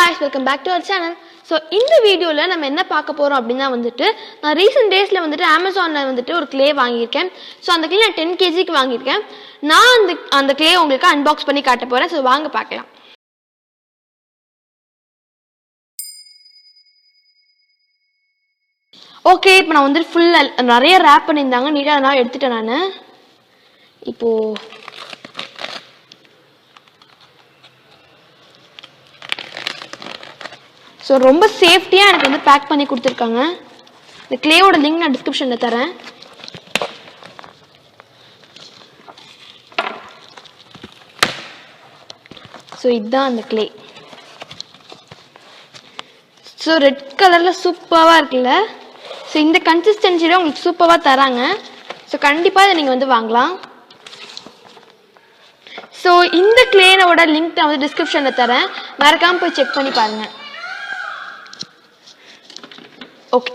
guys, welcome back to our channel. So இந்த வீடியோல நம்ம என்ன பார்க்க போறோம் அப்படினா வந்துட்டு நான் ரீசன்ட் டேஸ்ல வந்துட்டு Amazonல வந்துட்டு ஒரு clay வாங்கியிருக்கேன். சோ அந்த clay நான் 10 kg க்கு வாங்கியிருக்கேன். நான் அந்த clay உங்களுக்கு அன்பாக்ஸ் பண்ணி காட்ட போறேன். சோ வாங்க பார்க்கலாம். ஓகே, இப்போ நான் வந்து ஃபுல் நிறைய ராப் பண்ணிருந்தாங்க. நீட்டா நான் எடுத்துட்டேன் நானு. இப்போ ஸோ ரொம்ப சேஃப்டியாக எனக்கு வந்து பேக் பண்ணி கொடுத்துருக்காங்க. இந்த கிளேயோட லிங்க் நான் டிஸ்கிரிப்ஷனில் தரேன். ஸோ இதுதான் அந்த கிளே. ஸோ ரெட் கலரில் சூப்பராக இருக்குல்ல. ஸோ இந்த கன்சிஸ்டன்சியில் உங்களுக்கு சூப்பராக தராங்க. ஸோ கண்டிப்பாக இதை நீங்கள் வந்து வாங்கலாம். ஸோ இந்த கிளேனோட லிங்க் நான் வந்து டிஸ்கிரிப்ஷனில் தரேன், மறக்காமல் போய் செக் பண்ணி பாருங்கள். ஓகே,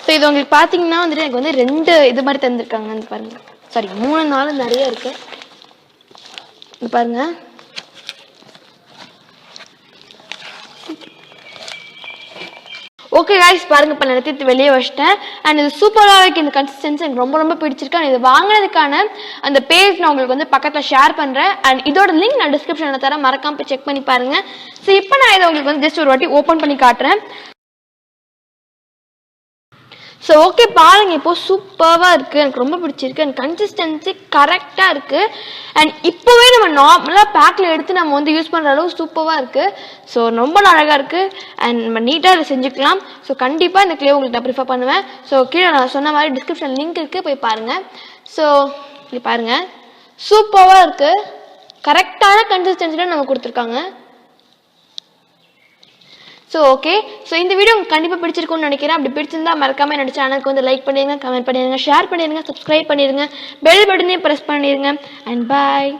ஸோ இது உங்களுக்கு பார்த்தீங்கன்னா வந்துட்டு எனக்கு வந்து 2 இது மாதிரி தந்துருக்காங்க. வந்து பாருங்க, சாரி 3-4 நிறைய இருக்கு. இது பாருங்க. ஓகே காய்ஸ், பாருங்க, இப்போ நான் எடுத்து வெளியே வச்சிட்டேன். அண்ட் இது சூப்பராக இருக்கு. இந்த கன்சிஸ்டன்சி எனக்கு ரொம்ப ரொம்ப பிடிச்சிருக்கு. இது வாங்கினதுக்கான அந்த பேஜ் நான் உங்களுக்கு வந்து பக்கத்தில் ஷேர் பண்ணுறேன். அண்ட் இதோட லிங்க் நான் டிஸ்கிரிப்ஷனில் தரேன், மறக்காம போய் செக் பண்ணி பாருங்க. ஸோ இப்போ நான் இதை உங்களுக்கு வந்து ஜஸ்ட் ஒரு வாட்டி ஓப்பன் பண்ணி காட்டுறேன். ஸோ ஓகே, பாருங்க, இப்போ சூப்பராக இருக்குது. எனக்கு ரொம்ப பிடிச்சிருக்கு. அண்ட் கன்சிஸ்டன்சி கரெக்டாக இருக்குது. அண்ட் இப்போவே நம்ம நார்மலாக பேக்கில் எடுத்து நம்ம வந்து யூஸ் பண்ணுற அளவு சூப்பராக இருக்குது. ஸோ ரொம்ப அழகாக இருக்குது. அண்ட் நம்ம நீட்டாக இதை செஞ்சுக்கலாம். ஸோ கண்டிப்பாக இந்த கிளே உங்களுக்கு நான் ப்ரிஃபர் பண்ணுவேன். ஸோ கீழே நான் சொன்ன மாதிரி டிஸ்கிரிப்ஷன் லிங்க் இருக்குது, போய் பாருங்கள். ஸோ இங்கே பாருங்கள், சூப்பராக இருக்குது. கரெக்டான கன்சிஸ்டன்சியில் நம்ம கொடுத்துருக்காங்க. ஸோ ஓகே, ஸோ இந்த வீடியோ உங்களுக்கு கண்டிப்பாக பிடிச்சிருக்கும்னு நினைக்கிறேன். அப்படி பிடிச்சிருந்தா மறக்காம என்னோட சேனலுக்கு வந்து லைக் பண்ணிடுங்க, கமெண்ட் பண்ணிடுங்க, ஷேர் பண்ணிடுங்க, சப்ஸ்கிரைப் பண்ணிடுங்க, பெல் பட்டனையும் ப்ரெஸ் பண்ணிடுங்க. அண்ட் பாய்.